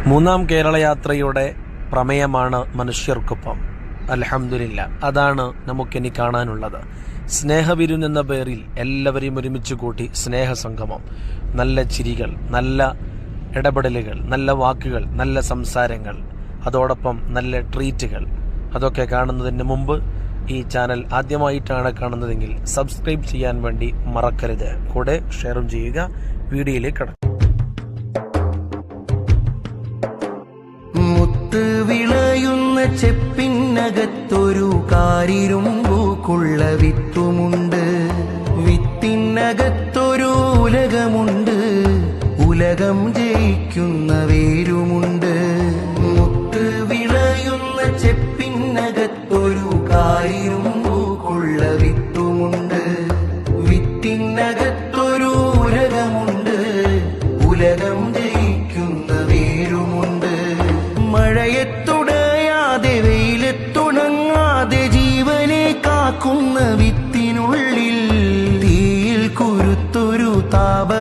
മൂന്നാം കേരള യാത്രയുടെ പ്രമേയമാണ് മനുഷ്യർക്കൊപ്പം. അൽഹംദുലില്ലാ, അതാണ് നമുക്കിനി കാണാനുള്ളത്. സ്നേഹവിരുന്നെന്ന പേരിൽ എല്ലാവരെയും ഒരുമിച്ച് കൂട്ടി സ്നേഹസംഗമം, നല്ല ചിരികൾ, നല്ല ഇടപെടലുകൾ, നല്ല വാക്കുകൾ, നല്ല സംസാരങ്ങൾ, അതോടൊപ്പം നല്ല ട്രീറ്റുകൾ. അതൊക്കെ കാണുന്നതിന് മുമ്പ് ഈ ചാനൽ ആദ്യമായിട്ടാണ് കാണുന്നതെങ്കിൽ സബ്സ്ക്രൈബ് ചെയ്യാൻ വേണ്ടി മറക്കരുത്. കൂടെ ഷെയറും ചെയ്യുക. വീഡിയോയിലേക്ക് കടക്കാം. മുത്ത് വിളയുന്ന ചെപ്പിനകത്തൊരു കാരിരുമ്പൂക്കുള്ള വിത്തുമുണ്ട്. വിത്തിനകത്തൊരു ഉലകമുണ്ട്, ഉലകം ജയിക്കുന്ന വേരുമുണ്ട്. മുത്ത് വിളയുന്ന ചെപ്പിനകത്തൊരു കാരിരുമ്പൂക്കുള്ള വിത്തുമുണ്ട്. വിത്തിനകത്തൊരു ഉലകമുണ്ട്, ഉലകം ജയിക്കുന്ന വേരുമുണ്ട്. മഴയത്തുടയാതെ വെയിലത്തുണങ്ങാതെ ജീവനെ കാക്കുന്ന വിത്ത്